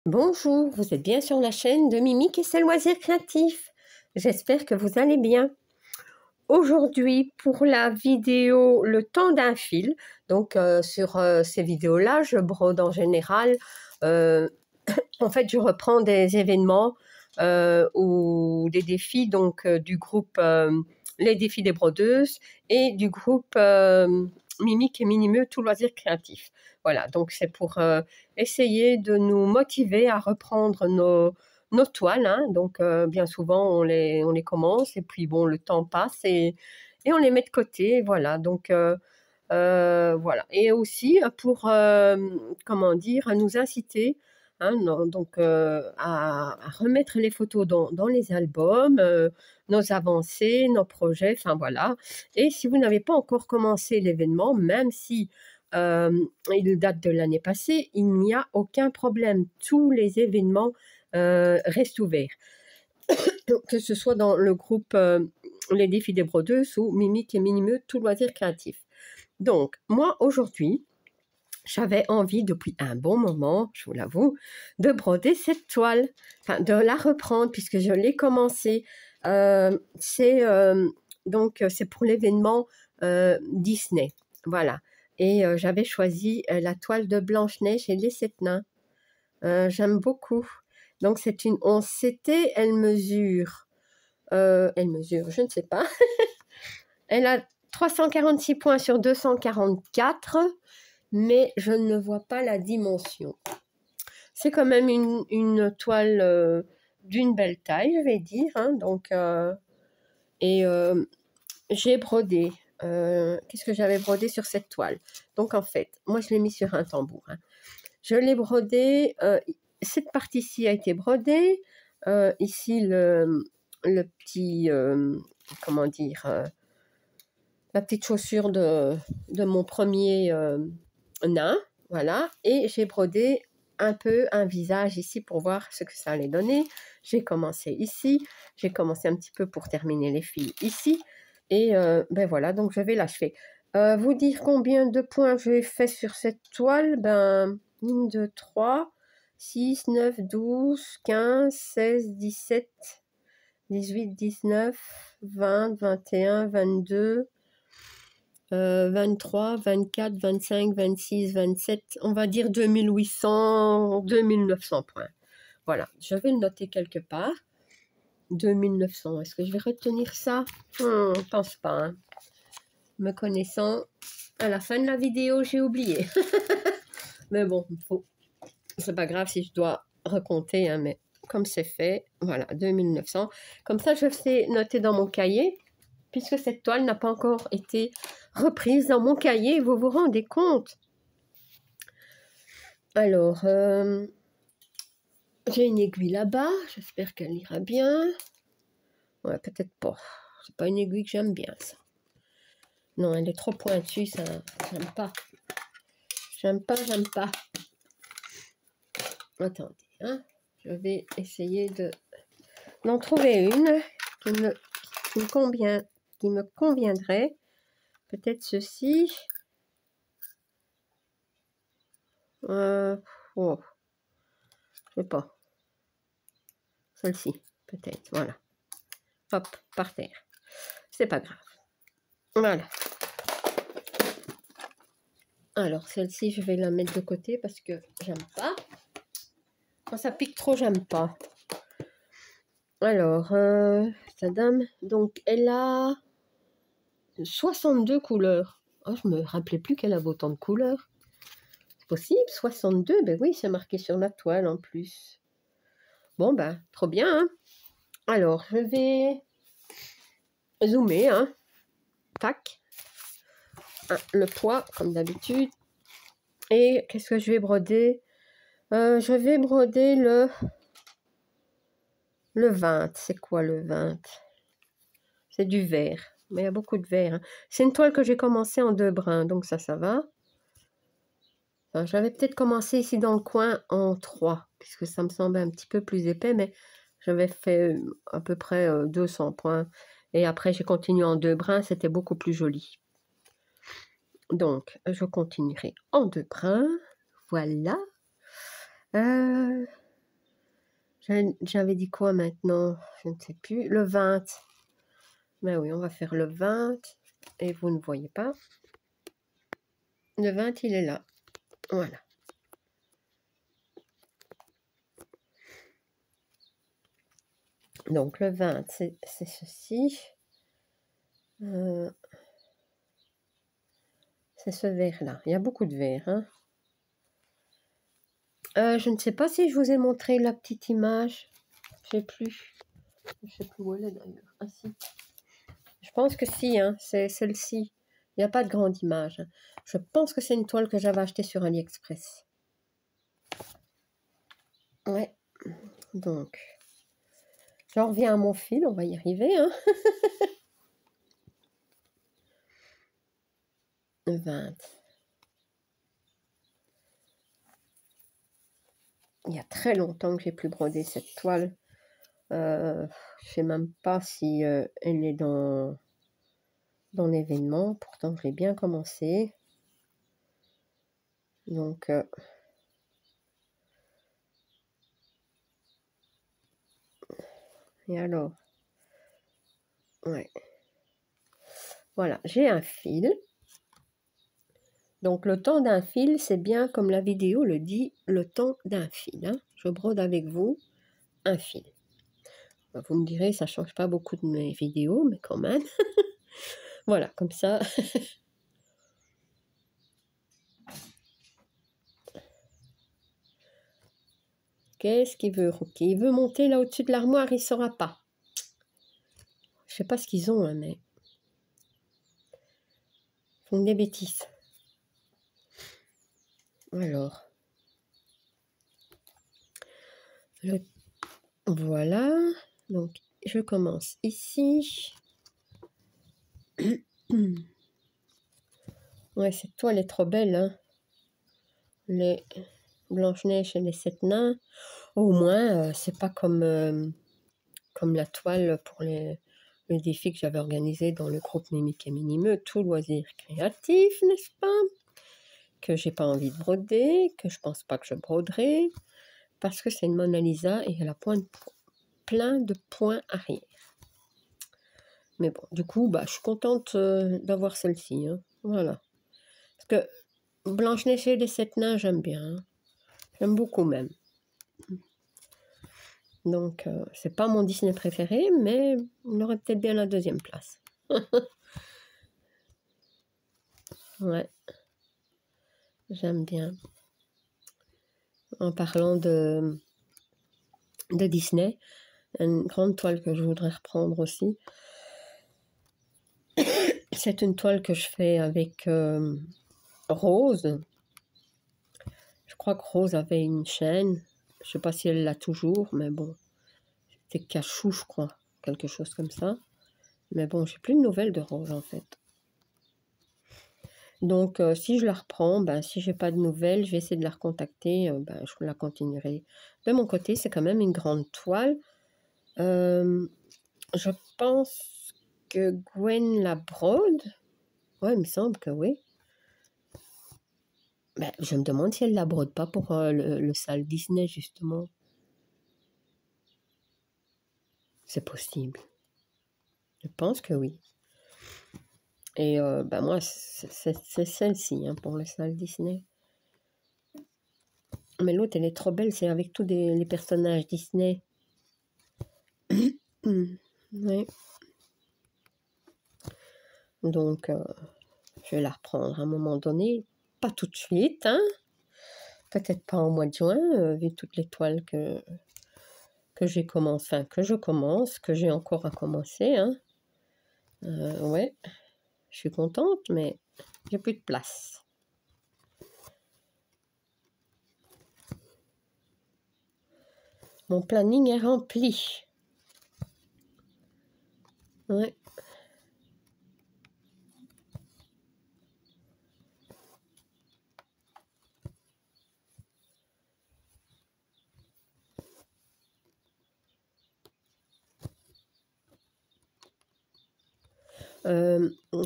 Bonjour, vous êtes bien sur la chaîne de Mimique et ses loisirs créatifs. J'espère que vous allez bien. Aujourd'hui, pour la vidéo Le temps d'un fil, donc sur ces vidéos-là, je brode en général. En fait, je reprends des événements ou des défis donc du groupe Les Défis des Brodeuses et du groupe Mimique et Minimeux, tout loisir créatif. Voilà, donc c'est pour essayer de nous motiver à reprendre nos toiles. Hein. Donc, bien souvent, on les commence et puis, bon, le temps passe et on les met de côté. Voilà, donc, voilà. Et aussi pour, comment dire, nous inciter, hein, donc, à remettre les photos dans les albums, nos avancées, nos projets, enfin voilà. Et si vous n'avez pas encore commencé l'événement, même si il date de l'année passée, il n'y a aucun problème. Tous les événements restent ouverts. Que ce soit dans le groupe Les Défis des Brodeuses ou Mimique et Minimeux, tout loisir créatif. Donc, moi, aujourd'hui, j'avais envie depuis un bon moment, je vous l'avoue, de broder cette toile, enfin, de la reprendre puisque je l'ai commencé. C'est pour l'événement Disney, voilà. Et j'avais choisi la toile de Blanche-Neige et les 7 nains. J'aime beaucoup. Donc c'est une 11 CT, elle mesure, je ne sais pas. Elle a 346 points sur 244, mais je ne vois pas la dimension. C'est quand même une toile d'une belle taille, je vais dire. Hein, donc, j'ai brodé. Qu'est-ce que j'avais brodé sur cette toile? Donc, en fait, moi, je l'ai mis sur un tambour. Hein. Je l'ai brodé. Cette partie-ci a été brodée. Ici, le petit... comment dire la petite chaussure de mon premier nain. Voilà. Et j'ai brodé un peu un visage ici pour voir ce que ça allait donner. J'ai commencé ici. J'ai commencé un petit peu pour terminer les fils ici. Et ben voilà, donc je vais l'achever. Vous dire combien de points j'ai fait sur cette toile? Ben, 1, 2, 3, 6, 9, 12, 15, 16, 17, 18, 19, 20, 21, 22, 23, 24, 25, 26, 27, on va dire 2800, 2900 points. Voilà, je vais le noter quelque part. 2900, est-ce que je vais retenir ça? Je pense pas. Hein. Me connaissant, à la fin de la vidéo, j'ai oublié. Mais bon, c'est pas grave si je dois recompter, hein, mais comme c'est fait, voilà, 2900. Comme ça, je sais noter dans mon cahier, puisque cette toile n'a pas encore été reprise dans mon cahier, vous vous rendez compte? Alors, j'ai une aiguille là-bas, j'espère qu'elle ira bien. Ouais, peut-être pas. C'est pas une aiguille que j'aime bien, ça. Non, elle est trop pointue, ça, j'aime pas. J'aime pas. Attendez, hein. Je vais essayer d'en trouver une qui me conviendrait. Peut-être ceci. Oh, je sais pas. Celle-ci, peut-être, voilà. Hop, par terre. C'est pas grave. Voilà. Alors, celle-ci, je vais la mettre de côté parce que j'aime pas. Quand ça pique trop, j'aime pas. Alors, sa dame, donc, elle a 62 couleurs. Oh, je me rappelais plus qu'elle avait autant de couleurs. C'est possible, 62? Ben oui, c'est marqué sur la toile en plus. Bon, ben, trop bien, hein. Alors, je vais zoomer, hein. Tac. Le poids, comme d'habitude. Et qu'est-ce que je vais broder? Je vais broder le 20. C'est quoi le 20? C'est du vert. Mais il y a beaucoup de vert. Hein. C'est une toile que j'ai commencé en 2 brins. Donc ça va. Enfin, j'avais peut-être commencé ici dans le coin en 3. Puisque ça me semblait un petit peu plus épais. Mais j'avais fait à peu près 200 points. Et après, j'ai continué en 2 brins. C'était beaucoup plus joli. Donc, je continuerai en 2 brins. Voilà. J'avais dit quoi maintenant? Je ne sais plus. Le 20. Ben oui, on va faire le 20. Et vous ne voyez pas. Le 20, il est là. Voilà. Donc le 20, c'est ceci. C'est ce vert-là. Il y a beaucoup de verres. Hein. Je ne sais pas si je vous ai montré la petite image. Je ne sais plus. Je ne sais plus où elle est d'ailleurs. Ah si. Je pense que si, hein, c'est celle-ci. Il n'y a pas de grande image. Je pense que c'est une toile que j'avais achetée sur AliExpress. Ouais. Donc, j'en reviens à mon fil. On va y arriver. Hein. 20. Il y a très longtemps que j'ai plus brodé cette toile. Je ne sais même pas si elle est dans l'événement. Pourtant, je l'ai bien commencé. Donc, et alors, ouais. Voilà, j'ai un fil. Donc, le temps d'un fil, c'est bien comme la vidéo le dit, le temps d'un fil. Hein. Je brode avec vous un fil. Vous me direz, ça ne change pas beaucoup de mes vidéos, mais quand même. Voilà, comme ça. Qu'est-ce qu'il veut, Rocky? Il veut monter là au-dessus de l'armoire, il ne saura pas. Je ne sais pas ce qu'ils ont, hein, mais... Ils font des bêtises. Alors. Voilà. Donc, je commence ici. Ouais, cette toile est trop belle, hein. Les Blanche-Neige et les 7 nains. Au moins, c'est pas comme la toile pour le défi que j'avais organisé dans le groupe Mimique et Minimeux, tout loisir créatif, n'est-ce pas? Que j'ai pas envie de broder, que je pense pas que je broderai, parce que c'est une Mona Lisa et elle a plein de points arrière. Mais bon, du coup, bah, je suis contente d'avoir celle-ci. Hein. Voilà. Parce que Blanche-Neige et les 7 nains, j'aime bien. Hein. J'aime beaucoup même. Donc, c'est pas mon Disney préféré, mais il aurait peut-être bien la deuxième place. Ouais. J'aime bien. En parlant de Disney, une grande toile que je voudrais reprendre aussi. C'est une toile que je fais avec Rose. Je crois que Rose avait une chaîne. Je ne sais pas si elle l'a toujours, mais bon. C'était Cachou, je crois. Quelque chose comme ça. Mais bon, j'ai plus de nouvelles de Rose, en fait. Donc, si je la reprends, ben, si j'ai pas de nouvelles, je vais essayer de la recontacter. Ben, je la continuerai. De mon côté, c'est quand même une grande toile. Je pense que Gwen la brode. Ouais, il me semble que oui. Ben, je me demande si elle la brode pas pour le salle Disney, justement. C'est possible. Je pense que oui. Et ben moi, c'est celle-ci hein, pour le salle Disney. Mais l'autre, elle est trop belle. C'est avec tous les personnages Disney. Oui. Donc, je vais la reprendre à un moment donné. Pas tout de suite, hein. Peut-être pas au mois de juin, vu toutes les toiles que j'ai commencé, enfin que je commence, que j'ai encore à commencer. Hein. Ouais, je suis contente, mais j'ai plus de place. Mon planning est rempli. Ouais.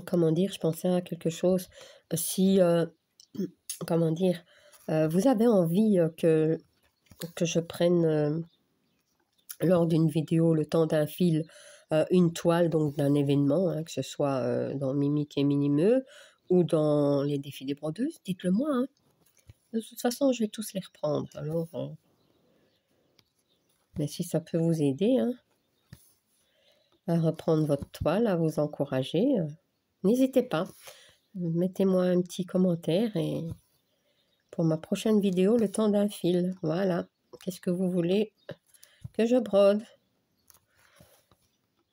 Comment dire, je pensais à quelque chose. Si, comment dire, vous avez envie que je prenne lors d'une vidéo le temps d'un fil une toile donc d'un événement, hein, que ce soit dans Mimic et Minimeux ou dans les défis des brodeuses, dites-le moi. Hein. De toute façon, je vais tous les reprendre. Alors, mais si ça peut vous aider hein, à reprendre votre toile, à vous encourager, n'hésitez pas. Mettez-moi un petit commentaire et pour ma prochaine vidéo, le temps d'un fil. Voilà. Qu'est-ce que vous voulez que je brode?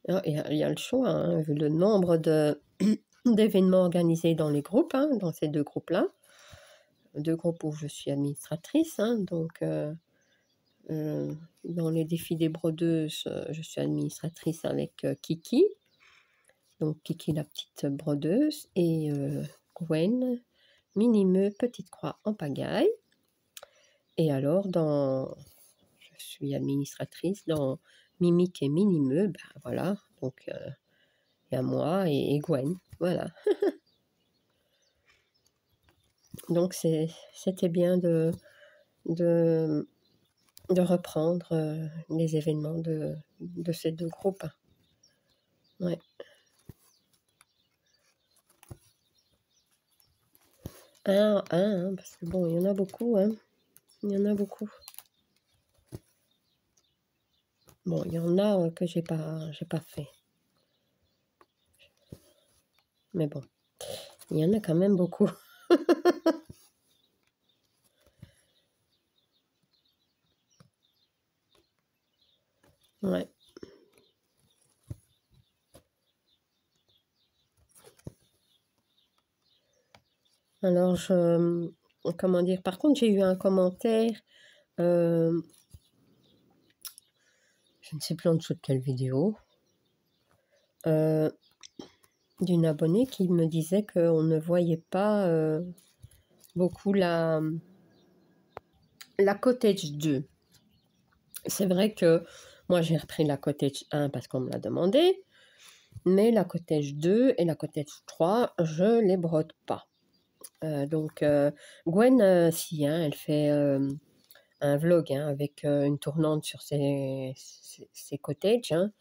Ah, il y a le choix, hein, vu le nombre d'événements organisés dans les groupes, hein, dans ces deux groupes-là. Deux groupes où je suis administratrice, hein, donc dans les défis des brodeuses, je suis administratrice avec Kiki, donc Kiki la petite brodeuse, et Gwen, Minimeux, petite croix en pagaille. Et alors, je suis administratrice dans Mimic et Minimeux, ben voilà, donc il y a moi et Gwen, voilà. Donc c'était bien de reprendre les événements de ces deux groupes. Ouais. Un à un, hein, parce que bon, il y en a beaucoup, hein. Il y en a beaucoup. Bon, il y en a que j'ai pas fait. Mais bon, il y en a quand même beaucoup. Ouais. Alors, comment dire, par contre, j'ai eu un commentaire, je ne sais plus en dessous de quelle vidéo, d'une abonnée qui me disait qu'on ne voyait pas beaucoup la Cottage 2. C'est vrai que moi, j'ai repris la Cottage 1 parce qu'on me l'a demandé, mais la Cottage 2 et la Cottage 3, je les brode pas. Donc, Gwen, si, hein, elle fait un vlog hein, avec une tournante sur ses cottages, hein,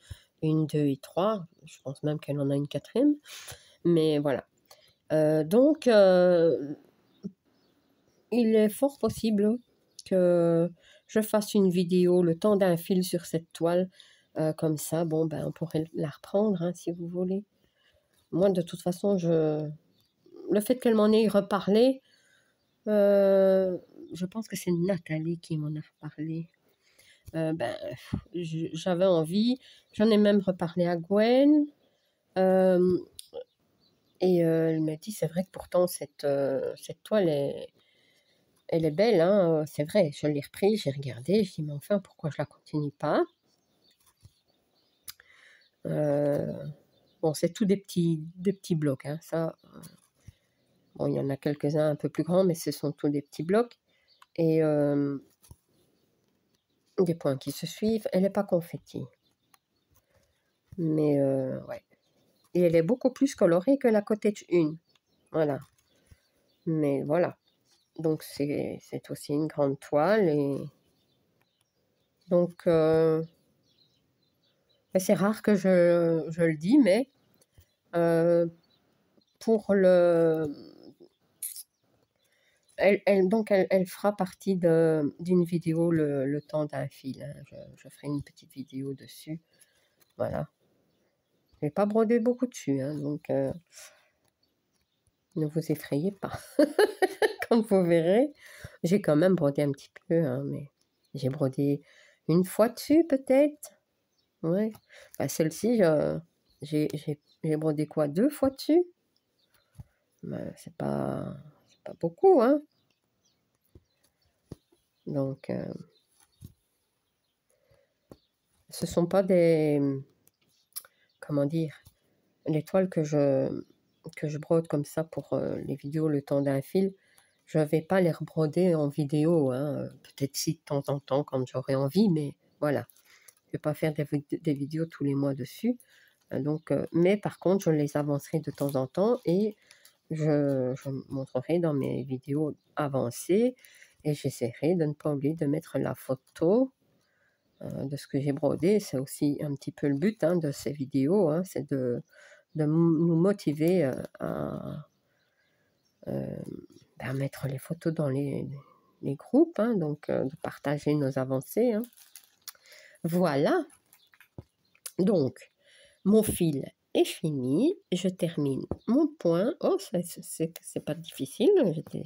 1, 2 et 3. Je pense même qu'elle en a une 4e. Mais voilà. Donc, il est fort possible que je fasse une vidéo le temps d'un fil sur cette toile. Comme ça, bon, ben, on pourrait la reprendre hein, si vous voulez. Moi, de toute façon, le fait qu'elle m'en ait reparlé, je pense que c'est Nathalie qui m'en a reparlé. Ben, j'avais envie, j'en ai même reparlé à Gwen, et elle m'a dit, c'est vrai que pourtant cette toile, elle est belle, hein, c'est vrai, je l'ai reprise, j'ai regardé, je dis, mais enfin, pourquoi je la continue pas? Bon, c'est tout des petits blocs, hein, ça, bon, il y en a quelques-uns un peu plus grands, mais ce sont tous des petits blocs, et des points qui se suivent, elle n'est pas confetti. Mais ouais. Et elle est beaucoup plus colorée que la Cottage 1. Voilà. Mais voilà. Donc c'est aussi une grande toile. Et donc c'est rare que je le dis, mais pour elle fera partie d'une vidéo le temps d'un fil. Hein. Je ferai une petite vidéo dessus. Voilà. Je n'ai pas brodé beaucoup dessus, hein, donc ne vous effrayez pas. Comme vous verrez, j'ai quand même brodé un petit peu, hein, mais j'ai brodé une fois dessus peut-être. Ouais. Bah, celle-ci, j'ai brodé quoi, 2 fois dessus? Bah, c'est pas beaucoup, hein. Donc, ce sont pas des, comment dire, les toiles que je brode comme ça pour les vidéos le temps d'un fil. Je vais pas les rebroder en vidéo, hein. Peut-être si de temps en temps quand j'aurai envie, mais voilà. Je vais pas faire des vidéos tous les mois dessus. Donc, mais par contre, je les avancerai de temps en temps et je montrerai dans mes vidéos avancées et j'essaierai de ne pas oublier de mettre la photo de ce que j'ai brodé. C'est aussi un petit peu le but hein, de ces vidéos, hein, c'est de nous motiver à mettre les photos dans les groupes, hein, donc de partager nos avancées. Hein. Voilà, donc mon fil est fini, je termine mon point. Oh, c'est pas difficile, je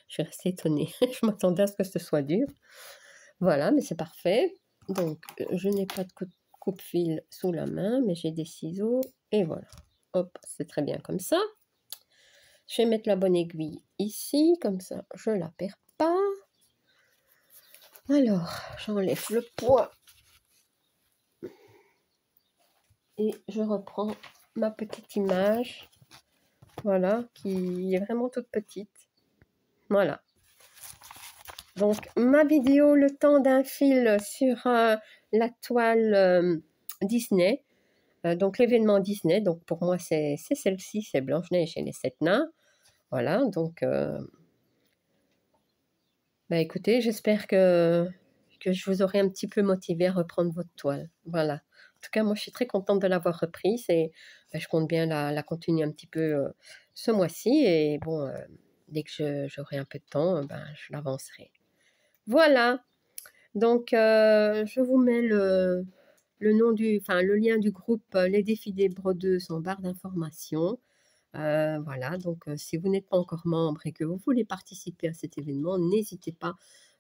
suis restée étonnée, je m'attendais à ce que ce soit dur. Voilà, mais c'est parfait. Donc, je n'ai pas de coupe-fil sous la main, mais j'ai des ciseaux, et voilà. Hop, c'est très bien comme ça. Je vais mettre la bonne aiguille ici, comme ça, je ne la perds pas. Alors, j'enlève le poids. Et je reprends ma petite image, voilà, qui est vraiment toute petite. Voilà. Donc, ma vidéo, le temps d'un fil sur la toile Disney, donc l'événement Disney, donc pour moi c'est celle-ci, c'est Blanche-Neige et les 7 nains. Voilà, donc écoutez, j'espère que je vous aurai un petit peu motivé à reprendre votre toile. Voilà. En tout cas, moi je suis très contente de l'avoir reprise et je compte bien la continuer un petit peu ce mois-ci et bon, dès que j'aurai un peu de temps, je l'avancerai. Voilà, donc je vous mets le lien du groupe Les Défis des Brodeuses en barre d'informations. Voilà, donc si vous n'êtes pas encore membre et que vous voulez participer à cet événement, n'hésitez pas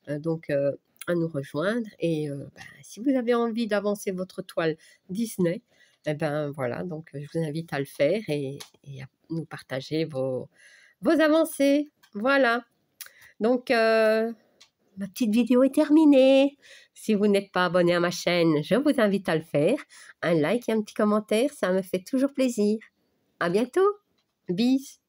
donc à nous rejoindre. Et si vous avez envie d'avancer votre toile Disney, voilà, donc je vous invite à le faire et à nous partager vos avancées. Voilà, donc ma petite vidéo est terminée. Si vous n'êtes pas abonné à ma chaîne, je vous invite à le faire. Un like et un petit commentaire, ça me fait toujours plaisir. À bientôt. Bis.